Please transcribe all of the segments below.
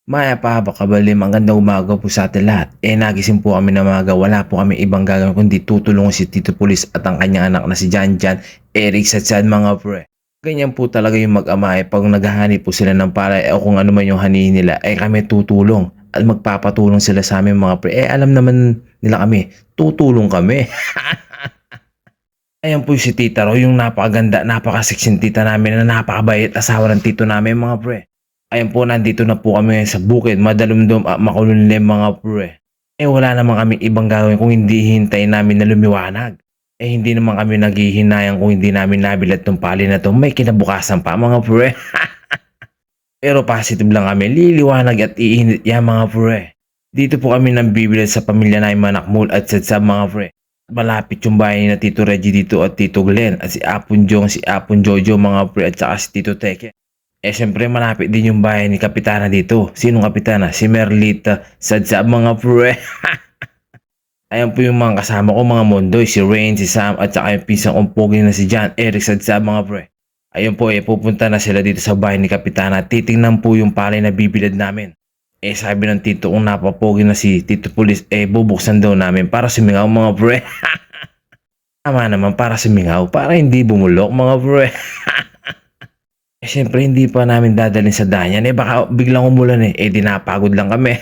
Maya pa kabali, magandang umaga po sa atin lahat. Nagising po kami na maaga, wala po kami ibang gagawin kundi tutulungan si Tito Pulis at ang kanyang anak na si Jan Jan, Eric Satsan mga pre. Ganyan po talaga yung mag-ama pag naghahanip po sila ng palay o kung ano man yung hanihin nila kami tutulong at magpapatulong sila sa amin mga pre. Alam naman nila kami, tutulong kami. Ayan po si Tita Ro, yung napakaganda, napakasiksin tita namin na napakabait asawa ng tito namin mga pre. Ayan po, nandito na po kami sa bukid, madalumdom at makulunlim mga pre. Wala naman kami ibang gagawin kung hindi hintayin namin na lumiwanag. Hindi naman kami naghihinayang kung hindi namin nabilad tong pali na to. May kinabukasan pa mga pre. Pero positive lang kami, liliwanag at iinit yan mga pre. Dito po kami nang bibilad sa pamilya namin Manakmul at Sadsab mga pre. Malapit yung bahay na Tito Reggie dito at Tito Glenn at si Apon Jong, si Apon Jojo mga pre at saka si Tito Teke. Siyempre malapit din yung bahay ni Kapitana dito. Sinong Kapitana? Si Merlita Sadsab mga pre. Ayan po yung mga kasama ko mga Mondoy, si Rain, si Sam at saka yung pisang umpogin na si John, Eric Sadsab mga pre. Ayun po pupunta na sila dito sa bahay ni Kapitana. Titingnan po yung palay na bibilad namin. Sabi ng tito kung napapogi na si Tito Pulis, bubuksan daw namin para sumingaw mga pre. Tama naman, para sumingaw, para hindi bumulok mga pre. Siyempre hindi pa namin dadalhin sa danyan, baka biglang umulan di napagod lang kami.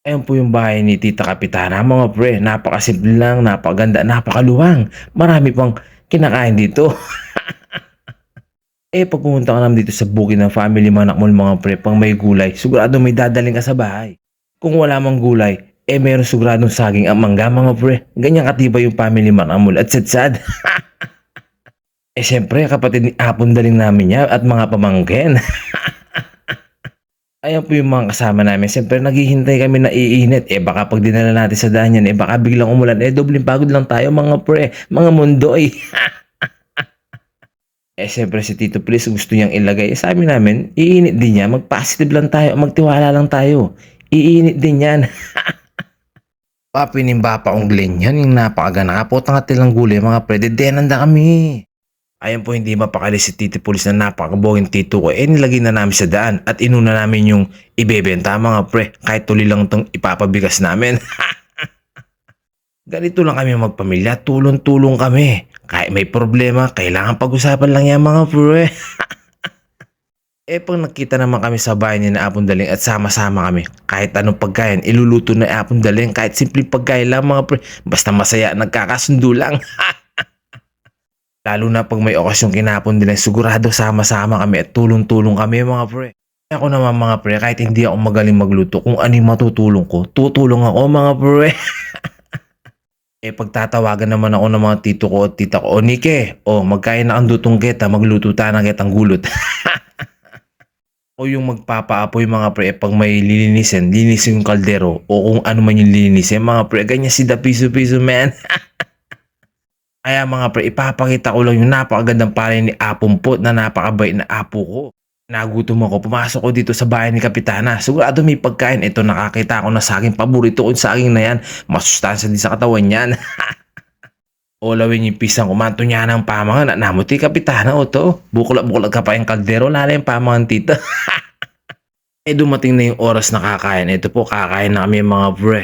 Ayun po yung bahay ni Tita Kapitana mga pre, napakasimple lang, napakaganda, napakaluwang. Marami pang kinakain dito. Pag pumunta ka naman dito sa bukid ng family Manakmul mga pre, pang may gulay, sigurado may dadaling ka sa bahay. Kung wala mang gulay, meron siguradong saging at mangga mga pre. Ganyan katibay yung family Manakmul at sadsad. Siyempre kapatid ni Apon daling namin yan at mga pamangkin. Ayan po yung mga kasama namin. Siyempre naghihintay kami na iinit. Baka pag dinala natin sa daan yan, baka biglang umulan. Dobling pagod lang tayo mga pre, mga mundoy. Siyempre si Tito Please gusto niyang ilagay. Sabi namin, iinit din yan. Mag-positive lang tayo. Magtiwala lang tayo. Iinit din yan. Papinimba pa kong Glenn yan. Yung napakagana. Potang at tilang gulay mga pre. Dedenanda kami. Ayan po hindi mapakali si Tito Police na napakaboging tito ko. Nilagay na namin sa daan. At inuna namin yung ibebenta mga pre. Kahit tuli lang itong ipapabigas namin. Ganito lang kami magpamilya, tulong-tulong kami. Kahit may problema, kailangan pag-usapan lang yan mga pre. Pag nakita naman kami sa bahay ni na Apon Daling at sama-sama kami, kahit anong pagkain, iluluto na Apon Daling, kahit simpleng pagkain lang mga pre, basta masaya, nagkakasundo lang. Lalo na pag may okasyong kinapon din, sigurado sama-sama kami at tulong-tulong kami mga pre. Ako naman mga pre, kahit hindi ako magaling magluto, kung ano yung matutulong ko, tutulong ako mga pre. Pagtatawagan naman ako ng mga tito ko at tita ko, Nike, magkain na ang dutong kita, magluto tayo ng kitang gulot. O yung magpapaapoy mga pre, pag may lilinisin yung kaldero, o kung ano man yung lilinisin mga pre, ganyan si the piso-piso man. Kaya mga pre, ipapakita ko lang yung napakagandang palay ni Apompot na napakabait na apo ko. Nagutom ako, pumasok ko dito sa bahay ni Kapitana. Sigurado may pagkain. Ito nakakita ako na saging, paborito kong saging na yan. Masustansya din sa katawan yan. Olawin yung pisang kumanto niya ng pamangan. Namuti Kapitana o to. Bukulak-bukulak ka pa yung kaldero. Lala yung pamangan tita. Dumating na yung oras na kakain. Ito po, kakain na kami mga pre.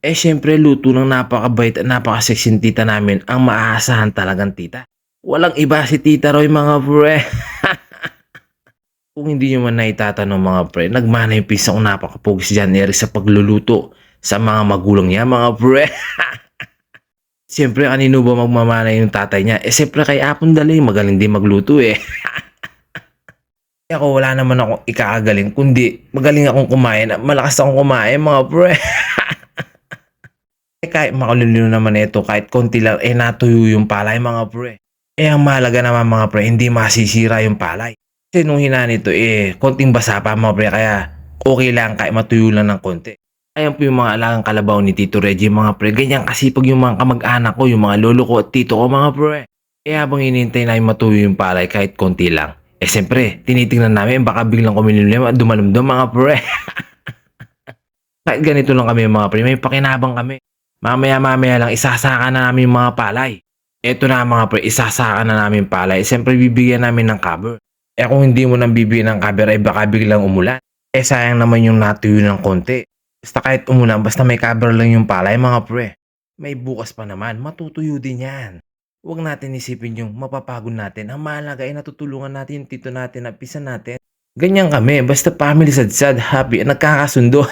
Syempre luto ng napakabait at napakasexy tita namin. Ang maaasahan talagang tita. Walang iba si Tita Roy mga pre. Kung hindi nyo man naitatanong mga pre, nagmana yung pisang napakapugis dyan Eric sa pagluluto sa mga magulang niya mga pre. Siyempre kanino ba magmamana yung tatay niya? Siyempre kay Apon Daling, magaling din magluto Ako wala naman akong ikakagaling, kundi magaling akong kumain at malakas akong kumain mga pre. Kahit makulilo naman ito, kahit konti lang, natuyo yung palay mga pre. Ang mahalaga naman mga pre, hindi masisira yung palay. Kasi nung hinaan ito, konting basa pa mga pre, kaya okay lang kahit matuyo lang ng konti. Ayan po yung mga alagang kalabaw ni Tito Reggie mga pre. Ganyan kasipag yung mga kamag-anak ko, yung mga lolo ko at tito ko mga pre. Habang inintay namin matuyo yung palay kahit konti lang. Siyempre, tinitingnan namin baka biglang kumilimlim at dumalumdum mga pre. Kahit ganito lang kami mga pre, may pakinabang kami. Mamaya-mamaya lang isasaka na namin yung mga palay. Ito na mga pre, isasaka na namin palay. Siyempre bibigyan namin ng cover. Kung hindi mo nang bibigyan ng cover baka biglang umulan. Eh sayang naman yung natuyo ng konti. Basta kahit umulan, basta may cover lang yung palay mga pre. May bukas pa naman, matutuyo din yan. Huwag natin isipin yung mapapagod natin. Ang mahalaga ay natutulungan natin yung tito natin at pisan natin. Ganyan kami, basta family sad-sad, happy, at nagkakasundo.